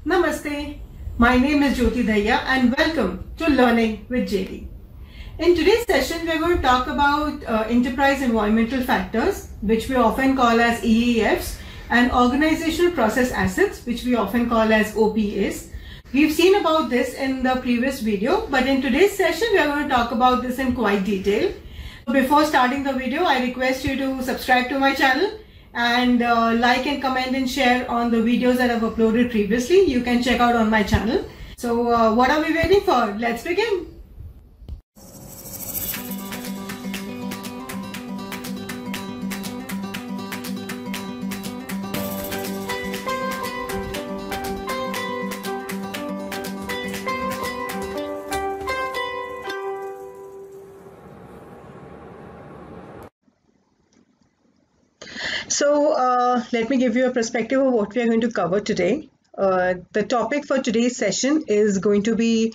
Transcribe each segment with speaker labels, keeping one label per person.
Speaker 1: Namaste, my name is Jyoti Daya and welcome to Learning with JD. In today's session, we are going to talk about enterprise environmental factors, which we often call as EEFs, and organizational process assets, which we often call as OPAs. We've seen about this in the previous video, but in today's session, we are going to talk about this in quite detail. Before starting the video, I request you to subscribe to my channel and like and comment and share on the videos that I've uploaded previously. You can check out on my channel. So what are we waiting for? Let's begin. So let me give you a perspective of what we are going to cover today. The topic for today's session is going to be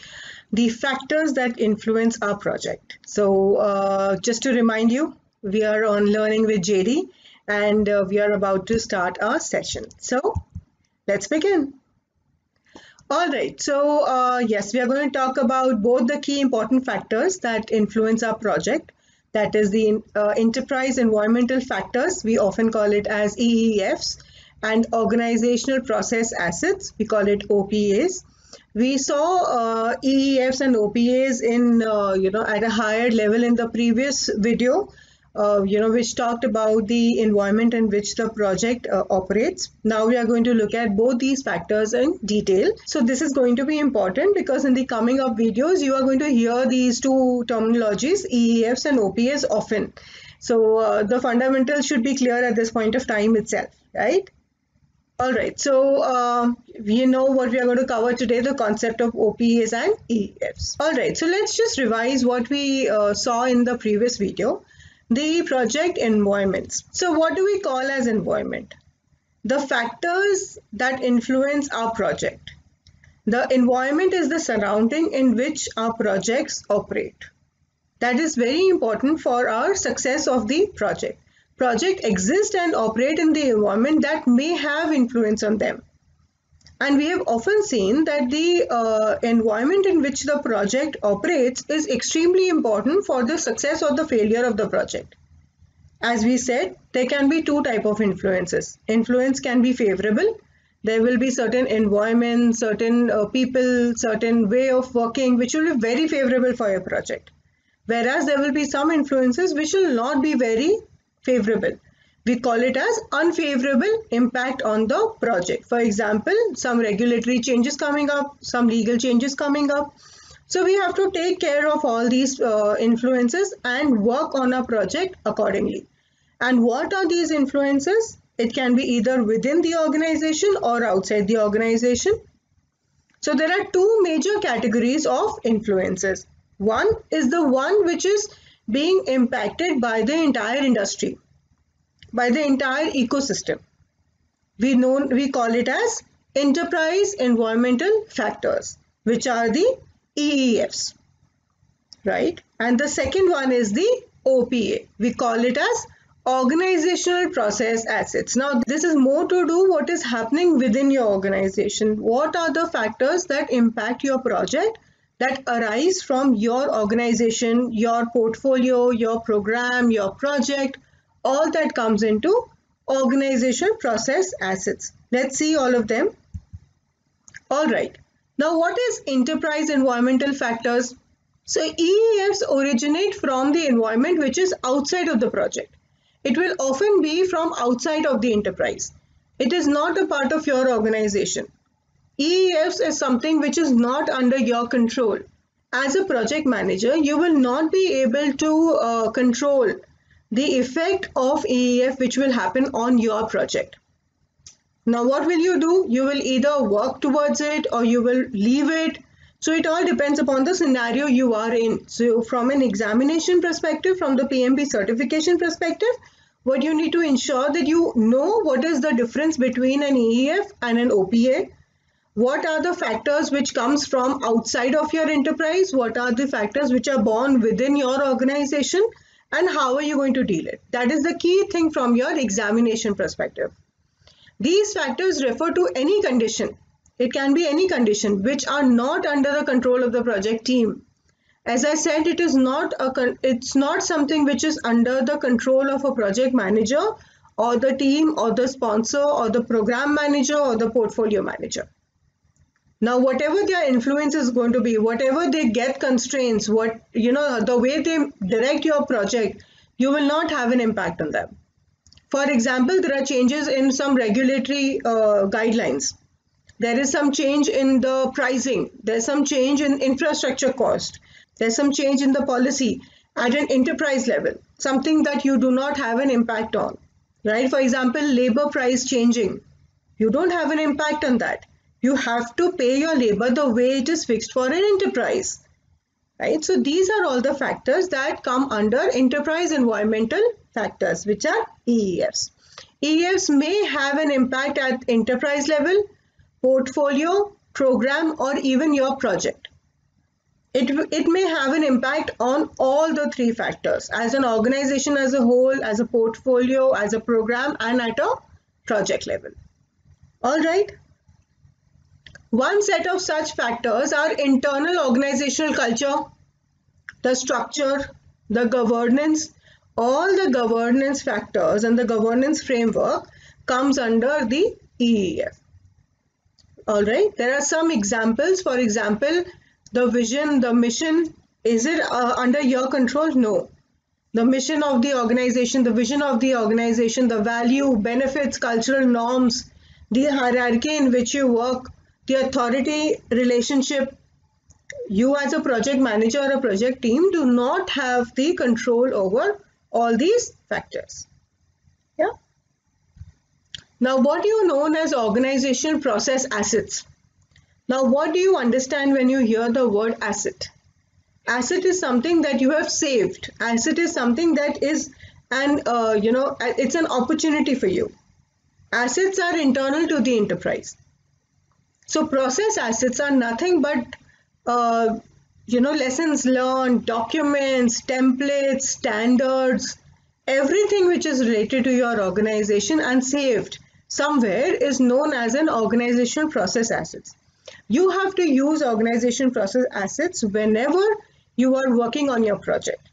Speaker 1: the factors that influence our project. So just to remind you, we are on Learning with JD and we are about to start our session. So let's begin. All right, so yes, we are going to talk about both the key important factors that influence our project. That is the enterprise environmental factors, we often call it as EEFs, and organizational process assets, we call it OPAs. We saw EEFs and OPAs in, at a higher level in the previous video, which talked about the environment in which the project operates. Now we are going to look at both these factors in detail. So this is going to be important because in the coming up videos, you are going to hear these two terminologies, EEFs and OPAs often. So the fundamentals should be clear at this point of time itself, right? All right, so we know what we are going to cover today, the concept of OPAs and EEFs. All right, so let's just revise what we saw in the previous video. The project environments. So what do we call as environment? The factors that influence our project. The environment is the surrounding in which our projects operate. That is very important for our success of the project. Projects exist and operate in the environment that may have influence on them. And we have often seen that the environment in which the project operates is extremely important for the success or the failure of the project. As we said, there can be two types of influences. Influence can be favorable. There will be certain environment, certain people, certain way of working which will be very favorable for your project. Whereas there will be some influences which will not be very favorable. We call it as unfavorable impact on the project. For example, some regulatory changes coming up, some legal changes coming up. So we have to take care of all these influences and work on our project accordingly. And what are these influences? It can be either within the organization or outside the organization. So there are two major categories of influences. One is the one which is being impacted by the entire industry, by the entire ecosystem. We call it as enterprise environmental factors, which are the EEFs, right? And the second one is the OPA. We call it as organizational process assets. Now, this is more to do what is happening within your organization. What are the factors that impact your project, that arise from your organization, your portfolio, your program, your project, all that comes into organizational process assets. Let's see all of them. All right. Now, what is enterprise environmental factors? So, EEFs originate from the environment which is outside of the project. It will often be from outside of the enterprise. It is not a part of your organization. EEFs is something which is not under your control. As a project manager, you will not be able to control the effect of EEF which will happen on your project. Now what will you do? You will either work towards it or you will leave it. So it all depends upon the scenario you are in. So from an examination perspective, from the PMP certification perspective, what you need to ensure that you know what is the difference between an EEF and an OPA. What are the factors which comes from outside of your enterprise? What are the factors which are born within your organization? And how are you going to deal it? That is the key thing from your examination perspective. These factors refer to any condition it can be any condition which are not under the control of the project team. As I said, it's not something which is under the control of a project manager or the team or the sponsor or the program manager or the portfolio manager. Now, whatever their influence is going to be, whatever they get constraints, the way they direct your project, you will not have an impact on them. For example, there are changes in some regulatory guidelines. There is some change in the pricing. There's some change in infrastructure cost. There's some change in the policy at an enterprise level, something that you do not have an impact on, right? For example, labor price changing. You don't have an impact on that. You have to pay your labor the way it is fixed for an enterprise, right? So these are all the factors that come under enterprise environmental factors, which are EEFs. EEFs may have an impact at enterprise level, portfolio, program, or even your project. It may have an impact on all the three factors, as an organization as a whole, as a portfolio, as a program, and at a project level. All right. One set of such factors are internal organizational culture, the structure, the governance. All the governance factors and the governance framework comes under the EEF. All right. There are some examples. For example, the vision, the mission, is it under your control? No. The mission of the organization, the vision of the organization, the value, benefits, cultural norms, the hierarchy in which you work, the authority relationship. You as a project manager or a project team do not have the control over all these factors. Yeah. Now, what do you know as organization process assets? Now, what do you understand when you hear the word asset? Asset is something that you have saved. Asset is something that is it's an opportunity for you. Assets are internal to the enterprise. So process assets are nothing but lessons learned, documents, templates, standards, everything which is related to your organization and saved somewhere is known as an organizational process assets. You have to use organization process assets whenever you are working on your project.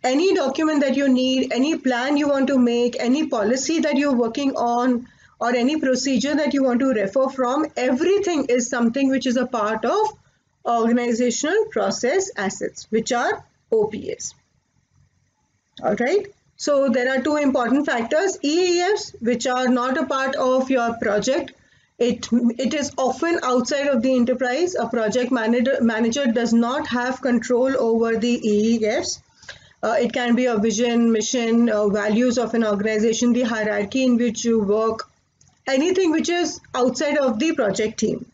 Speaker 1: Any document that you need, any plan you want to make, any policy that you're working on, or any procedure that you want to refer from, everything is something which is a part of organizational process assets, which are OPAs. All right. So there are two important factors, EAFs, which are not a part of your project. It is often outside of the enterprise. A project manager does not have control over the EEFs. It can be a vision, mission, values of an organization, the hierarchy in which you work, anything which is outside of the project team.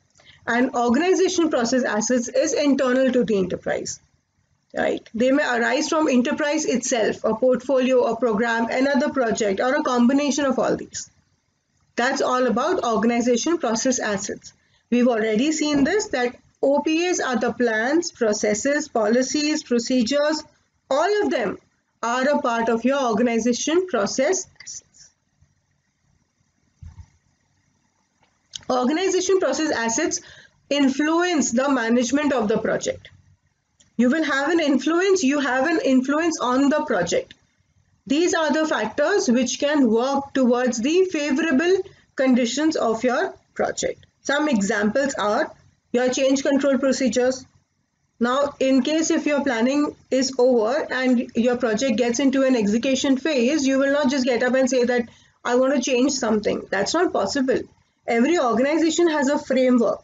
Speaker 1: And organization process assets is internal to the enterprise. Right? They may arise from enterprise itself, a portfolio, a program, another project, or a combination of all these. That's all about organization process assets. We've already seen this, that OPAs are the plans, processes, policies, procedures, all of them are a part of your organization process assets. Organization process assets influence the management of the project. You will have an influence, you have an influence on the project. These are the factors which can work towards the favorable conditions of your project. Some examples are your change control procedures. Now, in case if your planning is over and your project gets into an execution phase, you will not just get up and say that I want to change something. That's not possible. Every organization has a framework.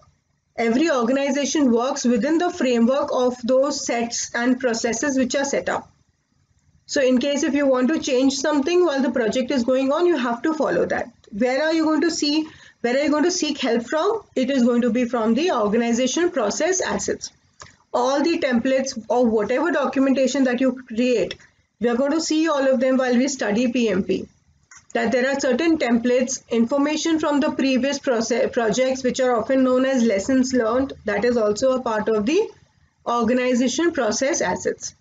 Speaker 1: Every organization works within the framework of those sets and processes which are set up. So in case if you want to change something while the project is going on, you have to follow that. Where are you going to seek help from? It is going to be from the organization process assets. All the templates or whatever documentation that you create, we are going to see all of them while we study PMP. That there are certain templates, information from the previous projects which are often known as lessons learned, that is also a part of the organization process assets.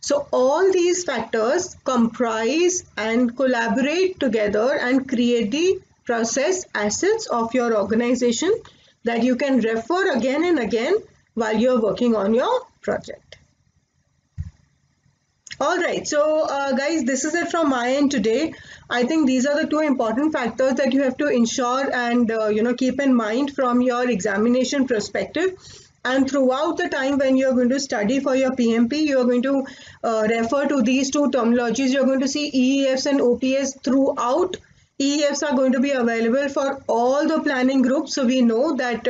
Speaker 1: So all these factors comprise and collaborate together and create the process assets of your organization, that you can refer again and again while you're working on your project. All right, so guys, this is it from my end today. I think these are the two important factors that you have to ensure and keep in mind from your examination perspective. And throughout the time when you're going to study for your PMP, you're going to refer to these two terminologies. You're going to see EEFs and OPS throughout. EEFs are going to be available for all the planning groups. So we know that,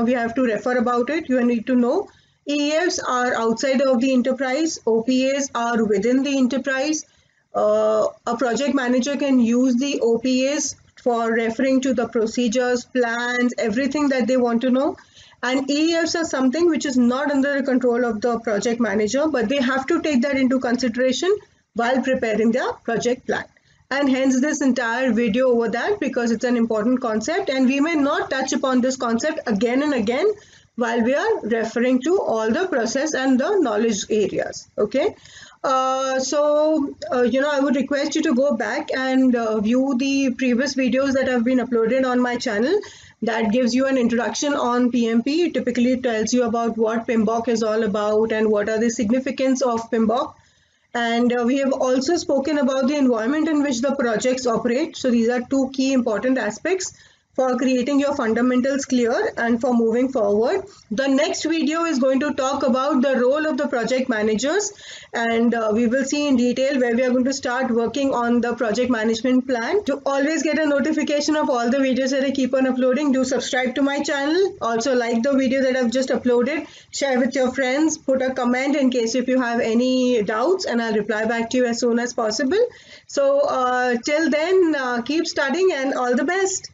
Speaker 1: we have to refer about it. You need to know. EEFs are outside of the enterprise. OPAs are within the enterprise. A project manager can use the OPAs for referring to the procedures, plans, everything that they want to know. And EEFs are something which is not under the control of the project manager, but they have to take that into consideration while preparing their project plan. And hence this entire video over that, because it's an important concept and we may not touch upon this concept again and again while we are referring to all the process and the knowledge areas. Okay. I would request you to go back and view the previous videos that have been uploaded on my channel. That gives you an introduction on PMP. It typically tells you about what PMBOK is all about and what are the significance of PMBOK. And we have also spoken about the environment in which the projects operate. So these are two key important aspects for creating your fundamentals clear and for moving forward. The next video is going to talk about the role of the project managers, and we will see in detail where we are going to start working on the project management plan. To always get a notification of all the videos that I keep on uploading, do subscribe to my channel. Also like the video that I've just uploaded, share with your friends, put a comment in case if you have any doubts, and I'll reply back to you as soon as possible. So till then, keep studying and all the best.